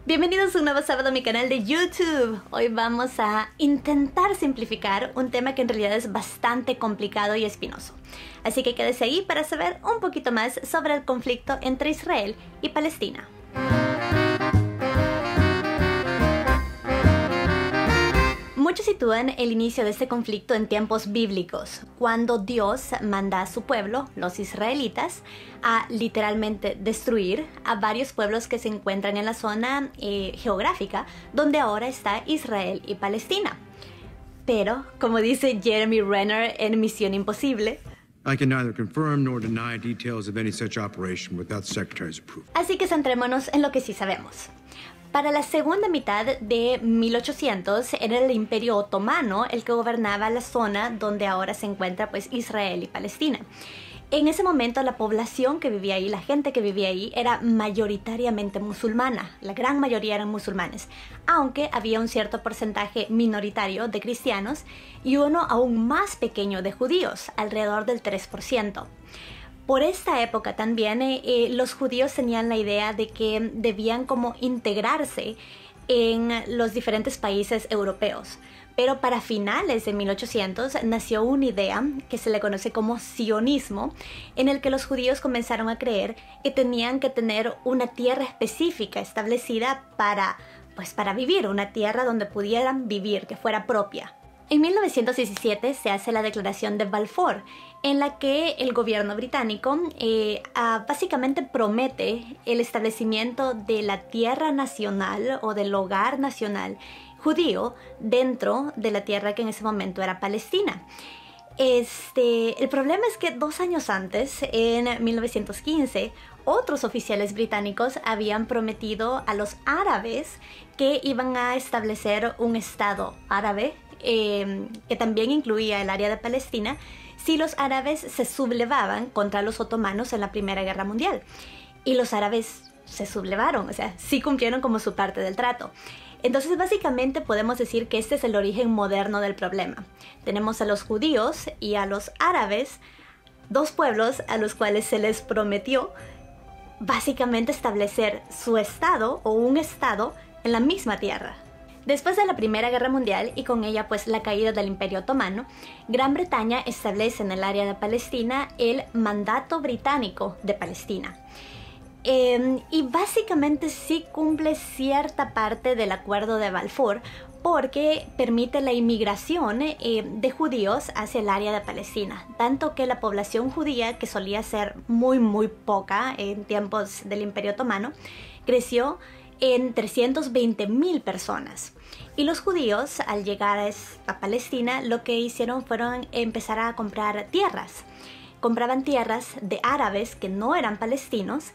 Bienvenidos un nuevo sábado a mi canal de YouTube. Hoy vamos a intentar simplificar un tema que en realidad es bastante complicado y espinoso. Así que quédese ahí para saber un poquito más sobre el conflicto entre Israel y Palestina. Muchos sitúan el inicio de este conflicto en tiempos bíblicos, cuando Dios manda a su pueblo, los israelitas, a literalmente destruir a varios pueblos que se encuentran en la zona geográfica donde ahora está Israel y Palestina. Pero, como dice Jeremy Renner en Misión Imposible, I can neither confirm nor deny details of any such operation without the Secretary's approval. Así que centrémonos en lo que sí sabemos. Para la segunda mitad de 1800 era el Imperio Otomano el que gobernaba la zona donde ahora se encuentra Israel y Palestina. En ese momento la población que vivía ahí, la gente que vivía ahí, era mayoritariamente musulmana. La gran mayoría eran musulmanes, aunque había un cierto porcentaje minoritario de cristianos y uno aún más pequeño de judíos, alrededor del 3%. Por esta época también los judíos tenían la idea de que debían como integrarse en los diferentes países europeos. Pero para finales de 1800 nació una idea que se le conoce como sionismo, en el que los judíos comenzaron a creer que tenían que tener una tierra específica establecida para vivir, una tierra donde pudieran vivir, que fuera propia. En 1917 se hace la Declaración de Balfour, en la que el gobierno británico básicamente promete el establecimiento de la tierra nacional o del hogar nacional judío dentro de la tierra que en ese momento era Palestina. El problema es que 2 años antes, en 1915, otros oficiales británicos habían prometido a los árabes que iban a establecer un estado árabe que también incluía el área de Palestina si los árabes se sublevaban contra los otomanos en la Primera Guerra Mundial. Y los árabes se sublevaron, o sea, sí cumplieron como su parte del trato. Entonces básicamente podemos decir que este es el origen moderno del problema. Tenemos a los judíos y a los árabes, dos pueblos a los cuales se les prometió básicamente establecer su estado o un estado en la misma tierra. Después de la Primera Guerra Mundial y con ella la caída del Imperio Otomano, Gran Bretaña establece en el área de Palestina el Mandato Británico de Palestina. Y básicamente sí cumple cierta parte del Acuerdo de Balfour porque permite la inmigración de judíos hacia el área de Palestina, tanto que la población judía, que solía ser muy poca en tiempos del Imperio Otomano, creció en 320,000 personas. Y los judíos, al llegar a Palestina, lo que hicieron fueron empezar a comprar tierras. Compraban tierras de árabes que no eran palestinos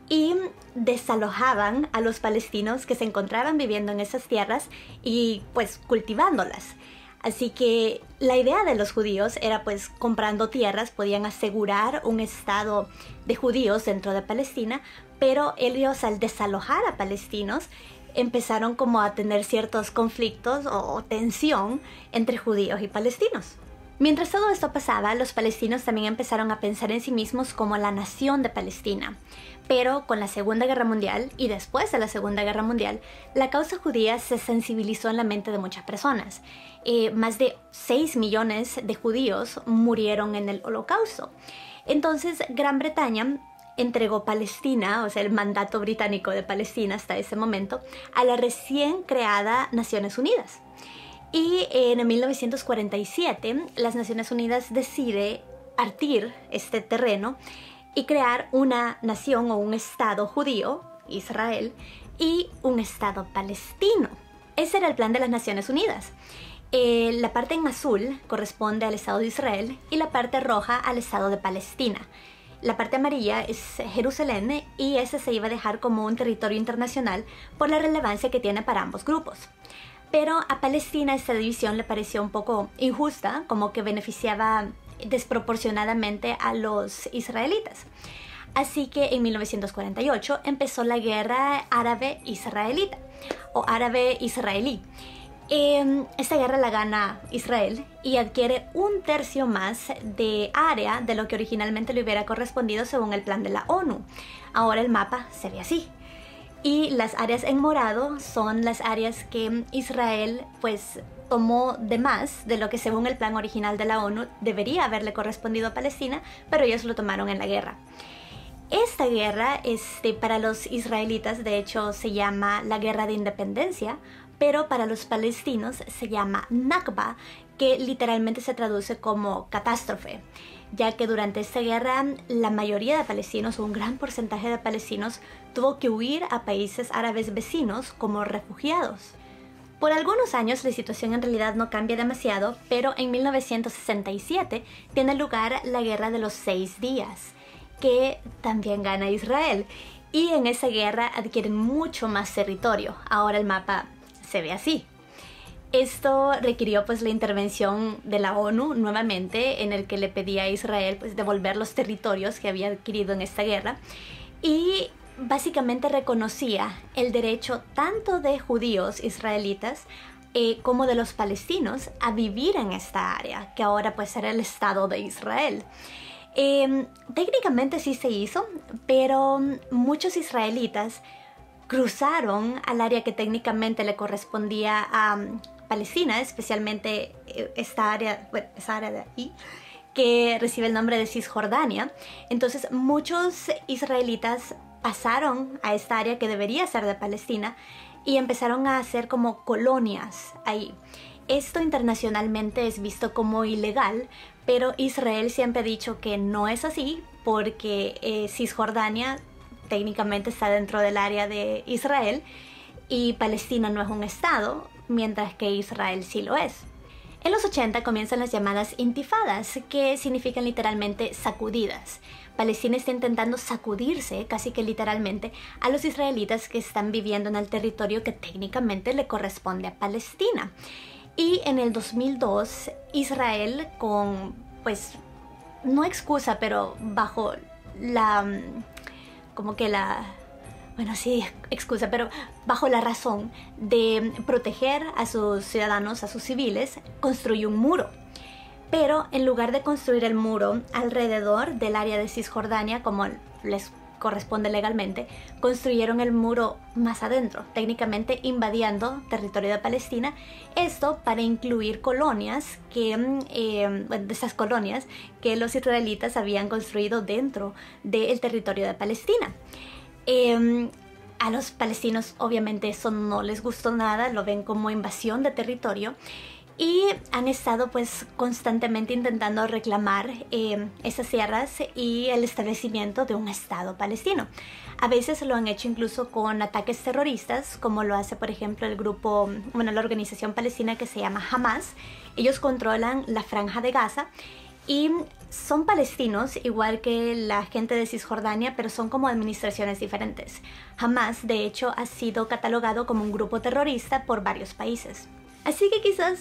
y desalojaban a los palestinos que se encontraban viviendo en esas tierras y cultivándolas. Así que la idea de los judíos era comprando tierras podían asegurar un estado de judíos dentro de Palestina, pero ellos al desalojar a palestinos empezaron como a tener ciertos conflictos o tensión entre judíos y palestinos. Mientras todo esto pasaba, los palestinos también empezaron a pensar en sí mismos como la nación de Palestina. Pero con la Segunda Guerra Mundial y después de la Segunda Guerra Mundial, la causa judía se sensibilizó en la mente de muchas personas. Más de 6 millones de judíos murieron en el Holocausto. Entonces, Gran Bretaña entregó Palestina, o sea, el mandato británico de Palestina hasta ese momento, a la recién creada Naciones Unidas. Y en 1947, las Naciones Unidas decide partir este terreno y crear una nación o un estado judío, Israel, y un estado palestino. Ese era el plan de las Naciones Unidas. La parte en azul corresponde al Estado de Israel y la parte roja al Estado de Palestina. La parte amarilla es Jerusalén y ese se iba a dejar como un territorio internacional por la relevancia que tiene para ambos grupos. Pero a Palestina esta división le pareció un poco injusta, como que beneficiaba desproporcionadamente a los israelitas. Así que en 1948 empezó la guerra árabe-israelita o árabe-israelí. Esta guerra la gana Israel y adquiere 1/3 más de área de lo que originalmente le hubiera correspondido según el plan de la ONU. Ahora el mapa se ve así. Y las áreas en morado son las áreas que Israel pues tomó de más de lo que según el plan original de la ONU debería haberle correspondido a Palestina, pero ellos lo tomaron en la guerra. Esta guerra para los israelitas de hecho se llama la Guerra de Independencia, pero para los palestinos se llama Nakba, que literalmente se traduce como catástrofe, ya que durante esta guerra la mayoría de palestinos, o un gran porcentaje de palestinos, tuvo que huir a países árabes vecinos como refugiados. Por algunos años la situación en realidad no cambia demasiado, pero en 1967 tiene lugar la Guerra de los 6 días, que también gana Israel, y en esa guerra adquieren mucho más territorio. Ahora el mapa se ve así. Esto requirió pues la intervención de la ONU nuevamente, en el que le pedía a Israel pues devolver los territorios que había adquirido en esta guerra, y básicamente reconocía el derecho tanto de judíos israelitas como de los palestinos a vivir en esta área, que ahora pues era el Estado de Israel. Técnicamente sí se hizo, pero muchos israelitas cruzaron al área que técnicamente le correspondía a Palestina, especialmente esa área de aquí, que recibe el nombre de Cisjordania. Entonces muchos israelitas pasaron a esta área que debería ser de Palestina y empezaron a hacer como colonias ahí. Esto internacionalmente es visto como ilegal, pero Israel siempre ha dicho que no es así, porque Cisjordania técnicamente está dentro del área de Israel y Palestina no es un estado, mientras que Israel sí lo es. En los 80 comienzan las llamadas intifadas, que significan literalmente sacudidas. Palestina está intentando sacudirse, casi que literalmente, a los israelitas que están viviendo en el territorio que técnicamente le corresponde a Palestina. Y en el 2002, Israel con, pues, no excusa, pero bajo bajo la razón de proteger a sus ciudadanos, a sus civiles, construyó un muro. Pero en lugar de construir el muro alrededor del área de Cisjordania, como les corresponde legalmente, construyeron el muro más adentro, técnicamente invadiendo territorio de Palestina. Esto para incluir colonias de esas colonias que los israelitas habían construido dentro del territorio de Palestina. A los palestinos obviamente eso no les gustó nada, lo ven como invasión de territorio, y han estado pues constantemente intentando reclamar esas tierras y el establecimiento de un estado palestino. A veces lo han hecho incluso con ataques terroristas, como lo hace por ejemplo la organización palestina que se llama Hamas. Ellos controlan la Franja de Gaza y son palestinos igual que la gente de Cisjordania, pero son como administraciones diferentes. Hamas de hecho ha sido catalogado como un grupo terrorista por varios países. Así que quizás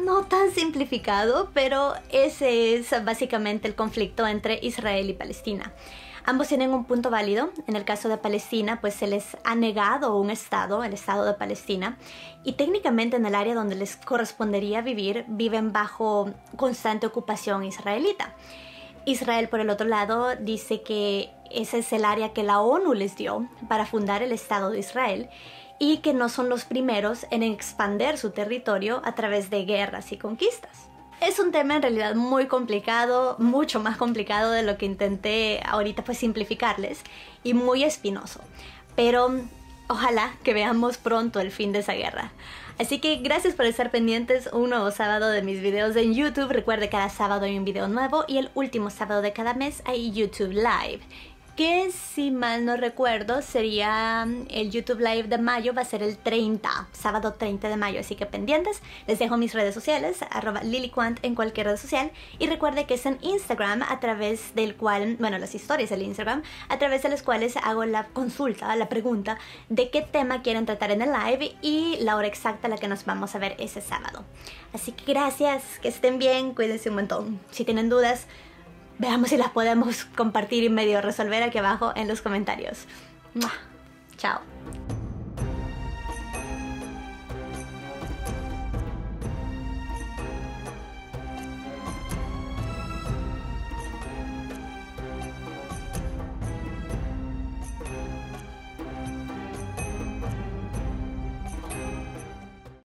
no tan simplificado, pero ese es básicamente el conflicto entre Israel y Palestina. Ambos tienen un punto válido. En el caso de Palestina, pues se les ha negado un estado, el estado de Palestina, y técnicamente en el área donde les correspondería vivir, viven bajo constante ocupación israelita. Israel, por el otro lado, dice que ese es el área que la ONU les dio para fundar el Estado de Israel, y que no son los primeros en expandir su territorio a través de guerras y conquistas. Es un tema en realidad muy complicado, mucho más complicado de lo que intenté ahorita pues simplificarles, y muy espinoso, pero ojalá que veamos pronto el fin de esa guerra. Así que gracias por estar pendientes un nuevo sábado de mis videos en YouTube. Recuerde, cada sábado hay un video nuevo y el último sábado de cada mes hay YouTube Live, que si mal no recuerdo sería el YouTube Live de mayo, va a ser el 30, sábado 30 de mayo, así que pendientes. Les dejo mis redes sociales, @LiliQuant en cualquier red social, y recuerde que es en Instagram a través del cual, las historias del Instagram, a través de las cuales hago la consulta, la pregunta de qué tema quieren tratar en el live y la hora exacta a la que nos vamos a ver ese sábado. Así que gracias, que estén bien, cuídense un montón. Si tienen dudas, veamos si las podemos compartir y medio resolver aquí abajo en los comentarios. ¡Mua! Chao.